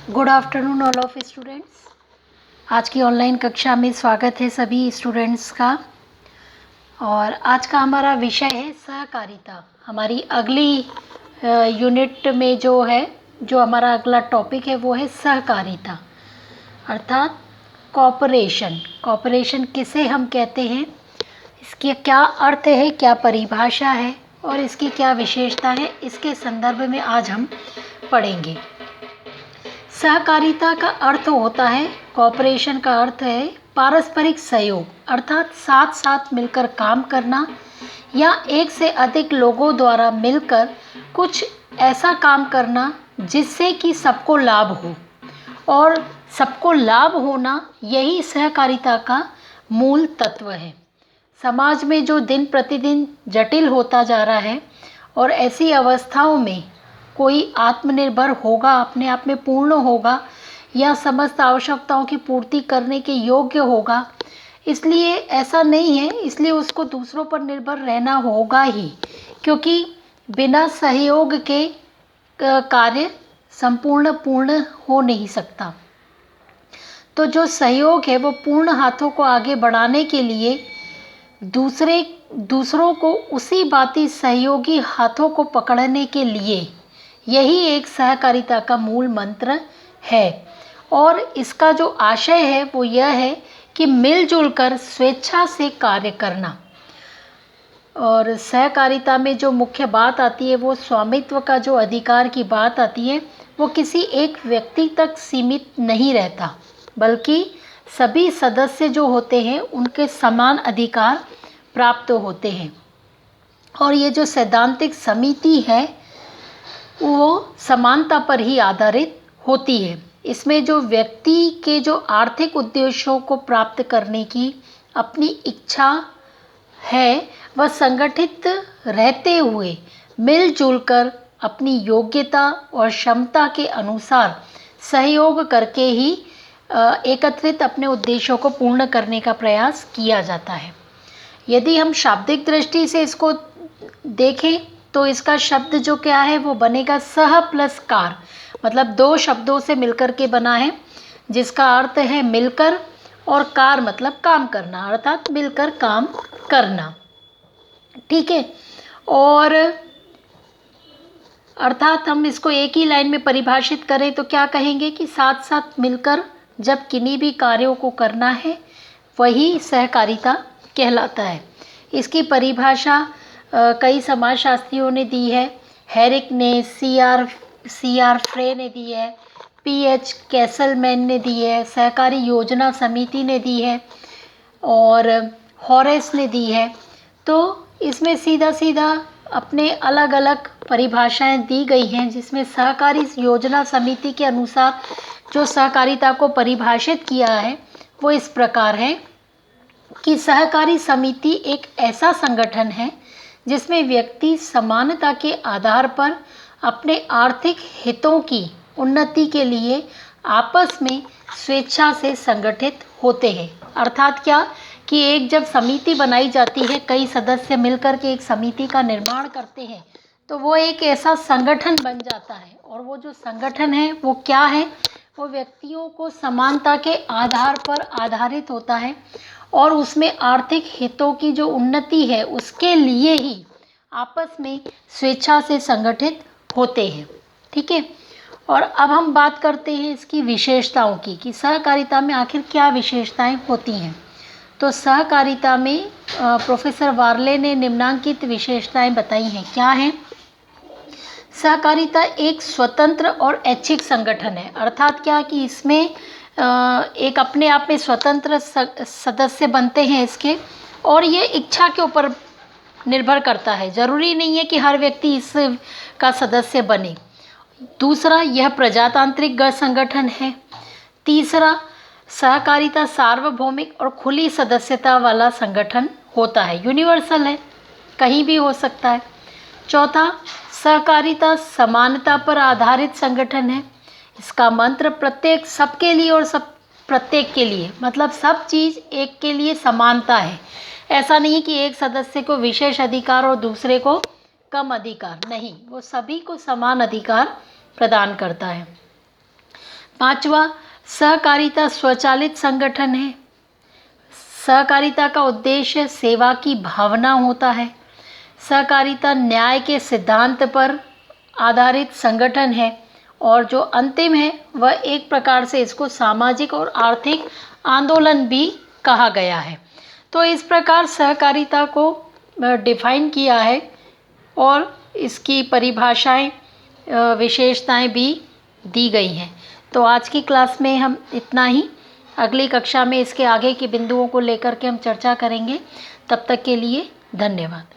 Good afternoon all of students. आज की online कक्षा में स्वागत है सभी स्टूडेंट्स का। और आज का हमारा विषय है सहकारिता। हमारी अगली यूनिट में जो हमारा अगला टॉपिक है वो है सहकारिता, अर्थात कॉपरेशन। कॉपरेशन किसे हम कहते हैं, इसके क्या अर्थ है, क्या परिभाषा है और इसकी क्या विशेषता है, इसके संदर्भ में आज हम पढ़ेंगे। सहकारिता का अर्थ होता है, कॉपरेशन का अर्थ है पारस्परिक सहयोग, अर्थात साथ साथ मिलकर काम करना या एक से अधिक लोगों द्वारा मिलकर कुछ ऐसा काम करना जिससे कि सबको लाभ हो। और सबको लाभ होना यही सहकारिता का मूल तत्व है। समाज में जो दिन प्रतिदिन जटिल होता जा रहा है और ऐसी अवस्थाओं में कोई आत्मनिर्भर होगा, अपने आप में पूर्ण होगा या समस्त आवश्यकताओं की पूर्ति करने के योग्य होगा, इसलिए ऐसा नहीं है, इसलिए उसको दूसरों पर निर्भर रहना होगा ही, क्योंकि बिना सहयोग के कार्य पूर्ण हो नहीं सकता। तो जो सहयोग है वो पूर्ण हाथों को आगे बढ़ाने के लिए दूसरों को उसी बाती सहयोगी हाथों को पकड़ने के लिए यही एक सहकारिता का मूल मंत्र है। और इसका जो आशय है वो यह है कि मिलजुल कर स्वेच्छा से कार्य करना। और सहकारिता में जो मुख्य बात आती है वो स्वामित्व का जो अधिकार की बात आती है, वो किसी एक व्यक्ति तक सीमित नहीं रहता, बल्कि सभी सदस्य जो होते हैं उनके समान अधिकार प्राप्त होते हैं। और ये जो सैद्धांतिक समिति है वो समानता पर ही आधारित होती है। इसमें जो व्यक्ति के जो आर्थिक उद्देश्यों को प्राप्त करने की अपनी इच्छा है, वह संगठित रहते हुए मिलजुल कर अपनी योग्यता और क्षमता के अनुसार सहयोग करके ही एकत्रित अपने उद्देश्यों को पूर्ण करने का प्रयास किया जाता है। यदि हम शाब्दिक दृष्टि से इसको देखें तो इसका शब्द जो क्या है वो बनेगा सह प्लस कार, मतलब दो शब्दों से मिलकर के बना है, जिसका अर्थ है मिलकर, और कार मतलब काम करना, अर्थात मिलकर काम करना। ठीक है। और अर्थात हम इसको एक ही लाइन में परिभाषित करें तो क्या कहेंगे कि साथ साथ मिलकर जब किन्हीं भी कार्यों को करना है वही सहकारिता कहलाता है। इसकी परिभाषा कई समाजशास्त्रियों ने दी है। हैरिक ने, सी आर फ्रे ने दी है, पीएच कैसलमैन ने दी है, सहकारी योजना समिति ने दी है और हॉरेस ने दी है। तो इसमें सीधा सीधा अपने अलग अलग परिभाषाएं दी गई हैं, जिसमें सहकारी योजना समिति के अनुसार जो सहकारिता को परिभाषित किया है वो इस प्रकार है कि सहकारी समिति एक ऐसा संगठन है जिसमें व्यक्ति समानता के आधार पर अपने आर्थिक हितों की उन्नति के लिए आपस में स्वेच्छा से संगठित होते हैं। अर्थात क्या कि एक जब समिति बनाई जाती है, कई सदस्य मिलकर के एक समिति का निर्माण करते हैं, तो वो एक ऐसा संगठन बन जाता है। और वो जो संगठन है वो क्या है, वो व्यक्तियों को समानता के आधार पर आधारित होता है और उसमें आर्थिक हितों की जो उन्नति है उसके लिए ही आपस में स्वेच्छा से संगठित होते हैं। ठीक है। और अब हम बात करते हैं इसकी विशेषताओं की, कि सहकारिता में आखिर क्या विशेषताएं होती हैं। तो सहकारिता में प्रोफेसर वार्ले ने निम्नांकित विशेषताएं बताई हैं। क्या हैं? सहकारिता एक स्वतंत्र और ऐच्छिक संगठन है। अर्थात क्या कि इसमें एक अपने आप में स्वतंत्र सदस्य बनते हैं इसके, और ये इच्छा के ऊपर निर्भर करता है। ज़रूरी नहीं है कि हर व्यक्ति इसका सदस्य बने। दूसरा, यह प्रजातांत्रिक गण संगठन है। तीसरा, सहकारिता सार्वभौमिक और खुली सदस्यता वाला संगठन होता है, यूनिवर्सल है, कहीं भी हो सकता है। चौथा, सहकारिता समानता पर आधारित संगठन है। इसका मंत्र प्रत्येक सबके लिए और सब प्रत्येक के लिए, मतलब सब चीज़ एक के लिए समानता है। ऐसा नहीं कि एक सदस्य को विशेष अधिकार और दूसरे को कम अधिकार, नहीं, वो सभी को समान अधिकार प्रदान करता है। 5वां, सहकारिता स्वचालित संगठन है। सहकारिता का उद्देश्य सेवा की भावना होता है। सहकारिता न्याय के सिद्धांत पर आधारित संगठन है। और जो अंतिम है वह एक प्रकार से इसको सामाजिक और आर्थिक आंदोलन भी कहा गया है। तो इस प्रकार सहकारिता को डिफाइन किया है और इसकी परिभाषाएं, विशेषताएं भी दी गई हैं। तो आज की क्लास में हम इतना ही। अगली कक्षा में इसके आगे के बिंदुओं को लेकर के हम चर्चा करेंगे। तब तक के लिए धन्यवाद।